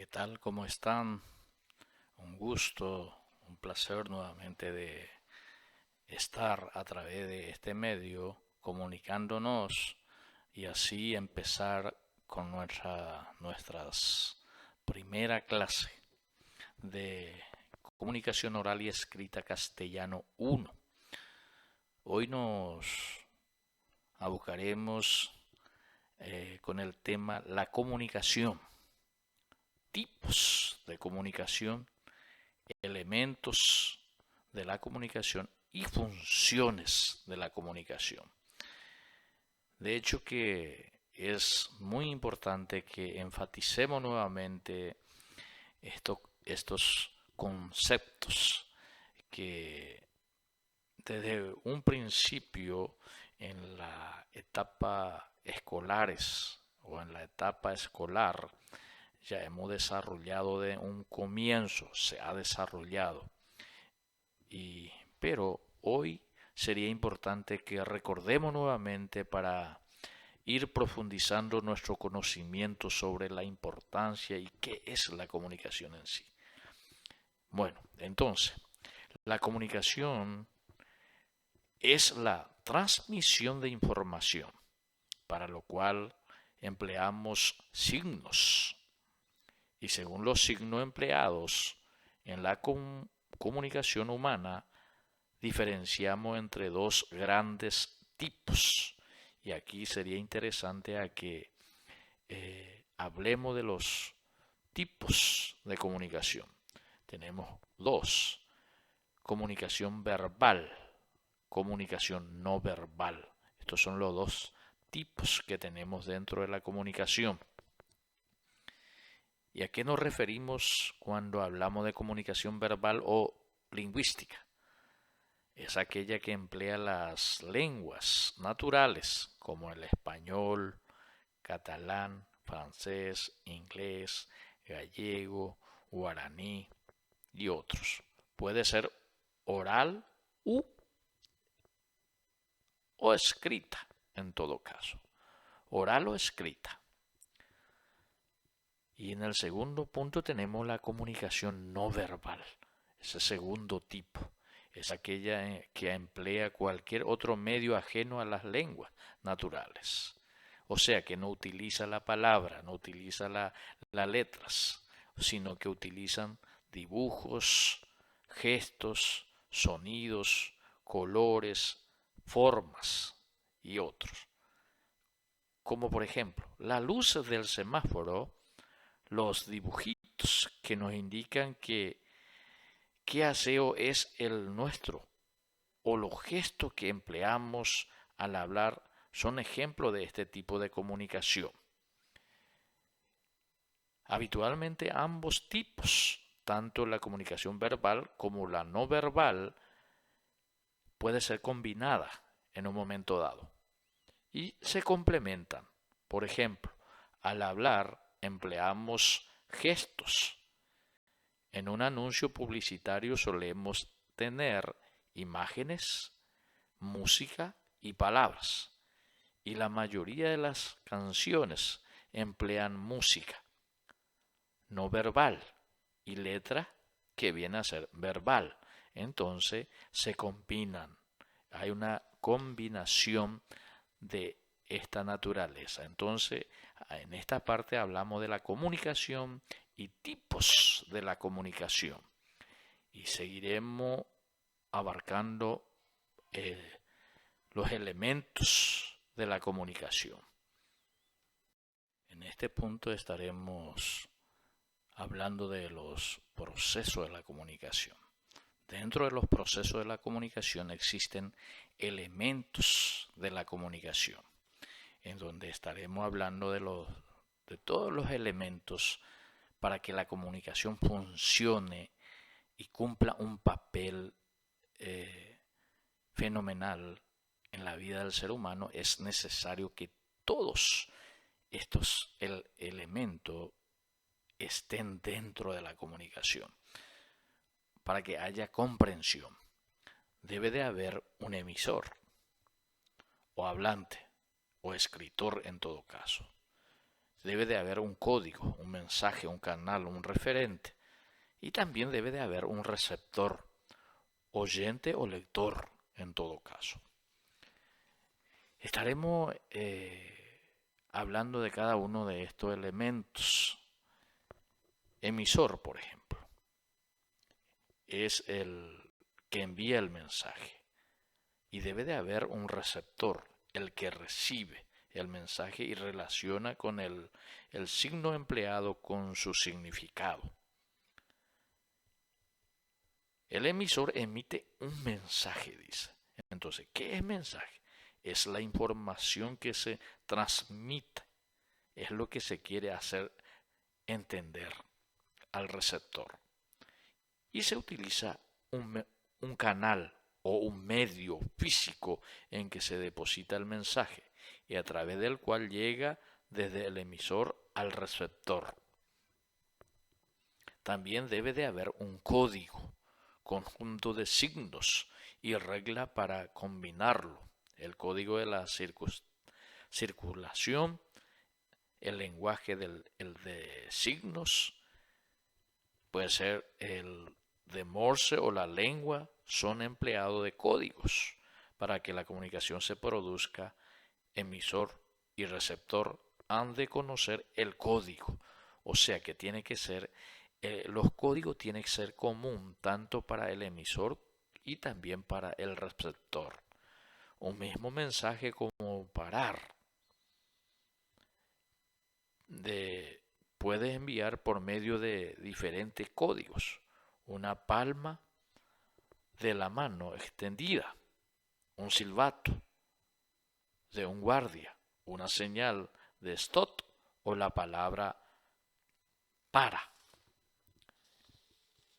¿Qué tal? ¿Cómo están? Un gusto, un placer nuevamente de estar a través de este medio comunicándonos y así empezar con nuestras primera clase de comunicación oral y escrita castellano 1. Hoy nos abocaremos con el tema la comunicación, tipos de comunicación, elementos de la comunicación y funciones de la comunicación. De hecho que es muy importante que enfaticemos nuevamente estos conceptos que desde un principio en la etapa escolares o en la etapa escolar ya hemos desarrollado de un comienzo, se ha desarrollado. Pero hoy sería importante que recordemos nuevamente para ir profundizando nuestro conocimiento sobre la importancia y qué es la comunicación en sí. Bueno, entonces, la comunicación es la transmisión de información, para lo cual empleamos signos. Y según los signos empleados en la comunicación humana, diferenciamos entre dos grandes tipos. Y aquí sería interesante a que hablemos de los tipos de comunicación. Tenemos dos: comunicación verbal, comunicación no verbal. Estos son los dos tipos que tenemos dentro de la comunicación. ¿Y a qué nos referimos cuando hablamos de comunicación verbal o lingüística? Es aquella que emplea las lenguas naturales como el español, catalán, francés, inglés, gallego, guaraní y otros. Puede ser oral o escrita en todo caso. Oral o escrita. Y en el segundo punto tenemos la comunicación no verbal. Ese segundo tipo es aquella que emplea cualquier otro medio ajeno a las lenguas naturales. O sea, que no utiliza la palabra, no utiliza las letras, sino que utilizan dibujos, gestos, sonidos, colores, formas y otros. Como por ejemplo, la luz del semáforo, los dibujitos que nos indican que qué aseo es el nuestro o los gestos que empleamos al hablar son ejemplos de este tipo de comunicación. Habitualmente ambos tipos, tanto la comunicación verbal como la no verbal, puede ser combinada en un momento dado y se complementan. Por ejemplo, al hablar empleamos gestos. En un anuncio publicitario solemos tener imágenes, música y palabras. Y la mayoría de las canciones emplean música no verbal y letra que viene a ser verbal. Entonces se combinan. Hay una combinación de esta naturaleza. Entonces, en esta parte hablamos de la comunicación y tipos de la comunicación. Y seguiremos abarcando los elementos de la comunicación. En este punto estaremos hablando de los procesos de la comunicación. Dentro de los procesos de la comunicación existen elementos de la comunicación, en donde estaremos hablando de todos los elementos para que la comunicación funcione y cumpla un papel fenomenal en la vida del ser humano. Es necesario que todos estos elementos estén dentro de la comunicación para que haya comprensión. Debe de haber un emisor o hablante o escritor en todo caso. Debe de haber un código, un mensaje, un canal, un referente. Y también debe de haber un receptor, oyente o lector en todo caso. Estaremos hablando de cada uno de estos elementos. Emisor, por ejemplo, es el que envía el mensaje. Y debe de haber un receptor, el que recibe el mensaje y relaciona con el signo empleado con su significado. El emisor emite un mensaje, dice. Entonces, ¿qué es mensaje? Es la información que se transmite, es lo que se quiere hacer entender al receptor. Y se utiliza un canal o un medio físico en que se deposita el mensaje y a través del cual llega desde el emisor al receptor. También debe de haber un código, conjunto de signos y regla para combinarlo. El código de la circulación, el lenguaje el de signos, puede ser el de Morse o la lengua, son empleados de códigos para que la comunicación se produzca. Emisor y receptor han de conocer el código, o sea que tiene que ser, los códigos tienen que ser común tanto para el emisor y también para el receptor. Un mismo mensaje como parar puedes enviar por medio de diferentes códigos. Una palma de la mano extendida, un silbato de un guardia, una señal de stop o la palabra para.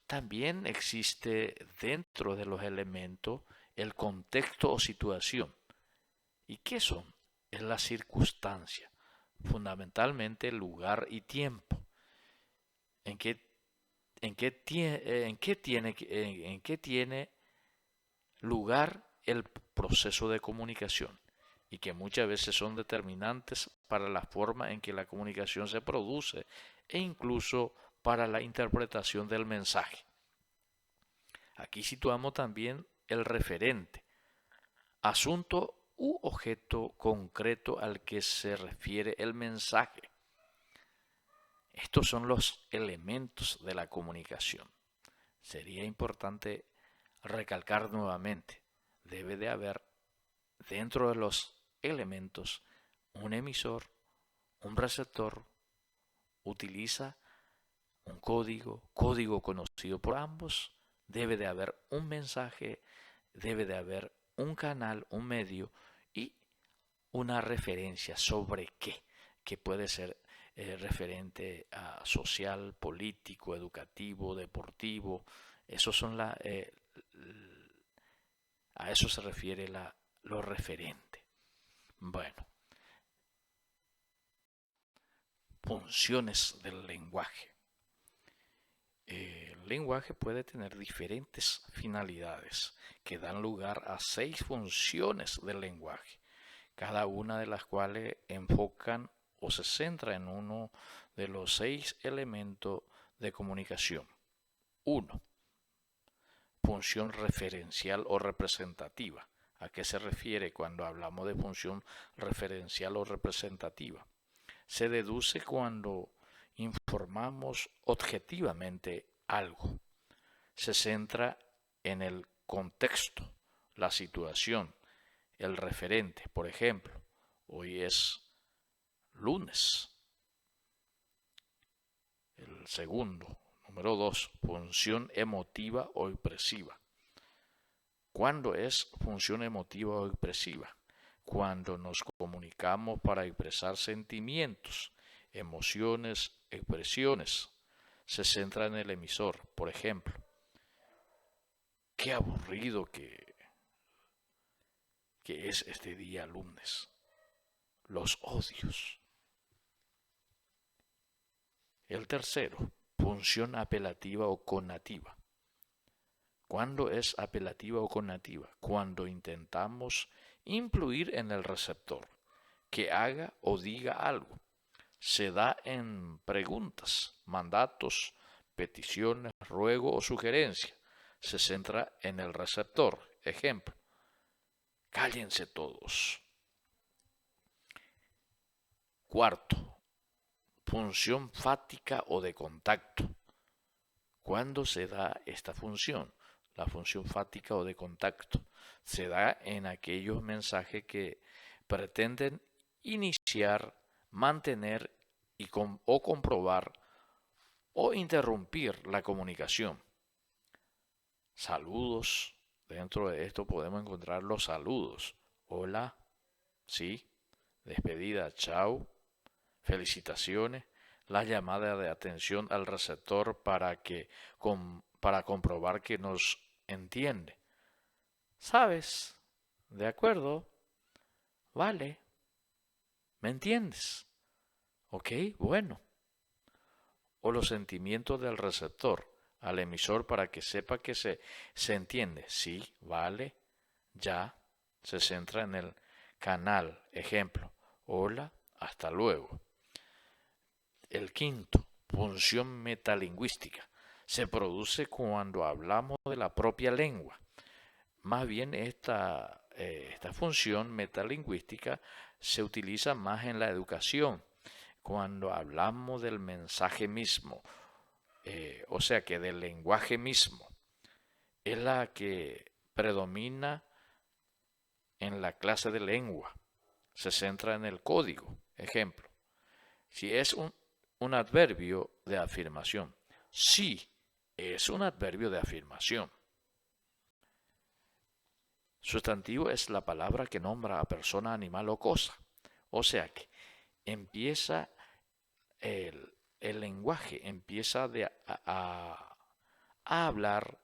También existe dentro de los elementos el contexto o situación. ¿Y qué son? Es la circunstancia, fundamentalmente lugar y tiempo. ¿En qué tiene lugar el proceso de comunicación? Y que muchas veces son determinantes para la forma en que la comunicación se produce e incluso para la interpretación del mensaje. Aquí situamos también el referente, asunto u objeto concreto al que se refiere el mensaje. Estos son los elementos de la comunicación. Sería importante recalcar nuevamente, debe de haber dentro de los elementos un emisor, un receptor, utiliza un código conocido por ambos, debe de haber un mensaje, debe de haber un canal, un medio y una referencia sobre qué, que puede ser referente a social, político, educativo, deportivo. Esos son a eso se refiere lo referente. Bueno, funciones del lenguaje. El lenguaje puede tener diferentes finalidades que dan lugar a 6 funciones del lenguaje, cada una de las cuales enfocan o se centra en uno de los 6 elementos de comunicación. 1. Función referencial o representativa. ¿A qué se refiere cuando hablamos de función referencial o representativa? Se deduce cuando informamos objetivamente algo. Se centra en el contexto, la situación, el referente. Por ejemplo, hoy es lunes. El segundo, número 2, función emotiva o expresiva. ¿Cuándo es función emotiva o expresiva? Cuando nos comunicamos para expresar sentimientos, emociones, expresiones. Se centra en el emisor. Por ejemplo, qué aburrido que es este día lunes. Los odios. El tercero, función apelativa o conativa. ¿Cuándo es apelativa o conativa? Cuando intentamos influir en el receptor, que haga o diga algo. se da en preguntas, mandatos, peticiones, ruego o sugerencia. Se centra en el receptor. Ejemplo, cállense todos. Cuarto, función fática o de contacto. ¿Cuándo se da esta función? La función fática o de contacto se da en aquellos mensajes que pretenden iniciar, mantener o comprobar o interrumpir la comunicación. Saludos. Dentro de esto podemos encontrar los saludos. Hola, sí, despedida, chao, felicitaciones, la llamada de atención al receptor para comprobar que nos entiende. ¿Sabes? ¿De acuerdo? Vale. ¿Me entiendes? Ok, bueno. O los sentimientos del receptor al emisor para que sepa que se entiende. Sí, vale, ya. Se centra en el canal. Ejemplo, hola, hasta luego. El quinto, función metalingüística. Se produce cuando hablamos de la propia lengua. Más bien esta función metalingüística se utiliza más en la educación, cuando hablamos del mensaje mismo, o sea que del lenguaje mismo. Es la que predomina en la clase de lengua. Se centra en el código. Ejemplo, si es un adverbio de afirmación. Sí, es un adverbio de afirmación. Sustantivo es la palabra que nombra a persona, animal o cosa. O sea que empieza el lenguaje, empieza a hablar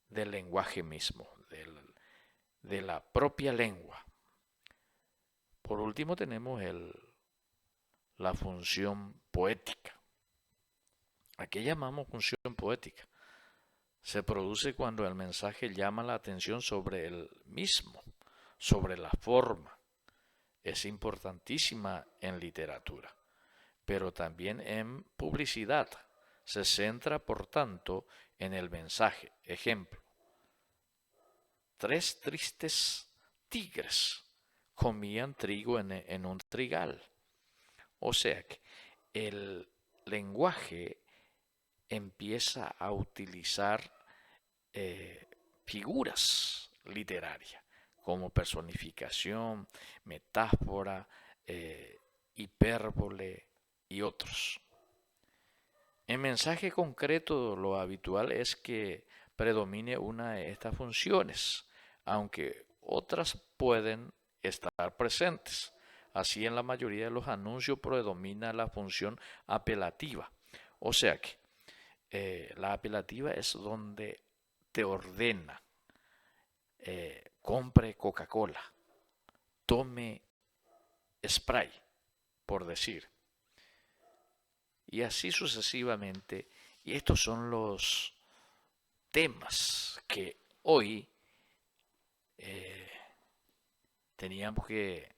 del lenguaje mismo, de la propia lengua. Por último tenemos la función poética. ¿A qué llamamos función poética? Se produce cuando el mensaje llama la atención sobre el mismo, sobre la forma. Es importantísima en literatura, pero también en publicidad. Se centra, por tanto, en el mensaje. Ejemplo, 3 tristes tigres comían trigo en un trigal. O sea que el lenguaje empieza a utilizar figuras literarias como personificación, metáfora, hipérbole y otros. En mensaje concreto lo habitual es que predomine una de estas funciones, aunque otras pueden estar presentes. Así en la mayoría de los anuncios predomina la función apelativa. O sea que la apelativa es donde te ordena, compre Coca-Cola, tome spray, por decir. Y así sucesivamente. Y estos son los temas que hoy teníamos que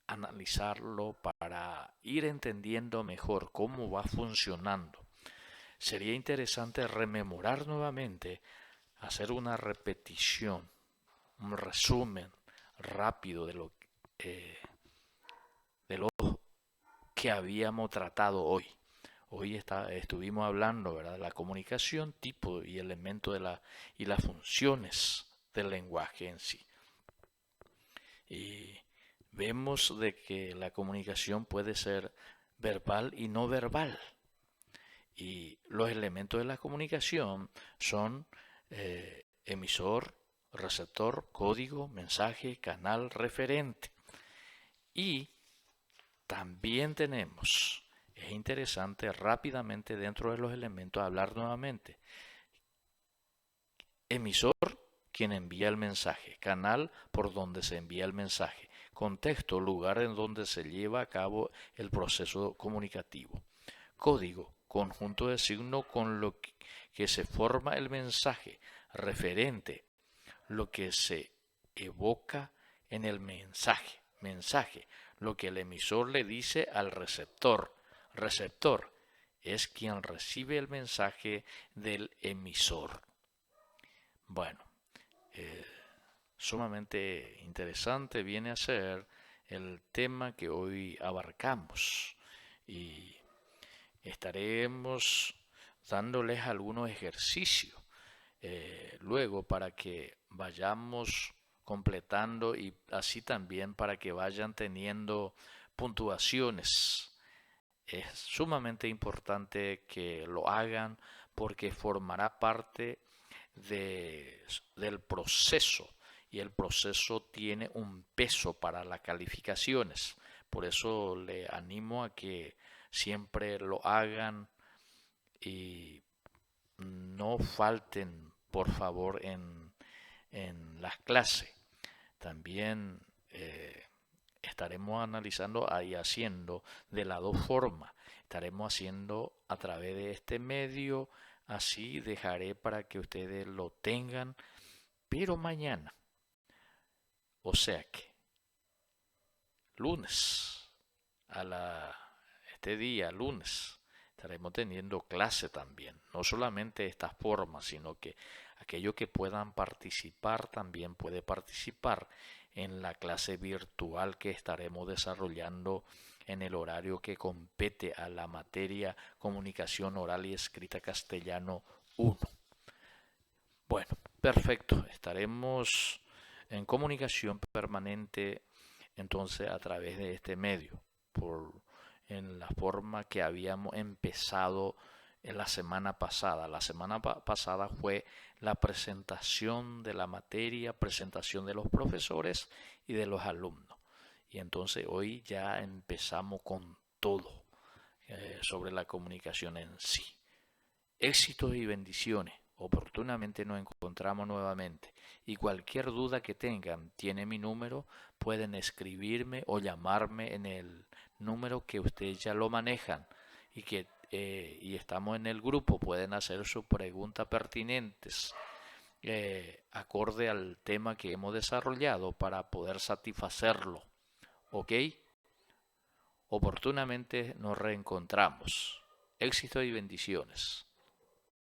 analizarlo para ir entendiendo mejor cómo va funcionando. Sería interesante rememorar nuevamente, hacer una repetición, un resumen rápido de lo que habíamos tratado hoy. Hoy estuvimos hablando, ¿verdad?, de la comunicación, tipo y elemento y las funciones del lenguaje en sí. Y vemos de que la comunicación puede ser verbal y no verbal. Y los elementos de la comunicación son emisor, receptor, código, mensaje, canal, referente. Y también tenemos, es interesante rápidamente dentro de los elementos hablar nuevamente, emisor, quien envía el mensaje, canal, por donde se envía el mensaje, contexto, lugar en donde se lleva a cabo el proceso comunicativo, código, conjunto de signos con lo que se forma el mensaje, referente, lo que se evoca en el mensaje, lo que el emisor le dice al receptor. Receptor es quien recibe el mensaje del emisor. Bueno, sumamente interesante viene a ser el tema que hoy abarcamos y estaremos dándoles algunos ejercicios luego para que vayamos completando y así también para que vayan teniendo puntuaciones. Es sumamente importante que lo hagan porque formará parte del proceso y el proceso tiene un peso para las calificaciones. Por eso le animo a que siempre lo hagan y no falten, por favor, en las clases. También estaremos analizando y haciendo de las dos formas. Estaremos haciendo a través de este medio, así dejaré para que ustedes lo tengan, pero mañana, o sea que lunes, este día, lunes, estaremos teniendo clase también. No solamente estas formas, sino que aquellos que puedan participar también puede participar en la clase virtual que estaremos desarrollando en el horario que compete a la materia Comunicación Oral y Escrita Castellano 1. Bueno, perfecto. Estaremos en comunicación permanente entonces a través de este medio, en la forma que habíamos empezado en la semana pasada. La semana pasada fue la presentación de la materia, presentación de los profesores y de los alumnos. Y entonces hoy ya empezamos con todo sobre la comunicación en sí. Éxitos y bendiciones. Oportunamente nos encontramos nuevamente y cualquier duda que tengan, tiene mi número, pueden escribirme o llamarme en el número que ustedes ya lo manejan y estamos en el grupo, pueden hacer sus preguntas pertinentes acorde al tema que hemos desarrollado para poder satisfacerlo. ¿Ok? Oportunamente nos reencontramos. Éxito y bendiciones.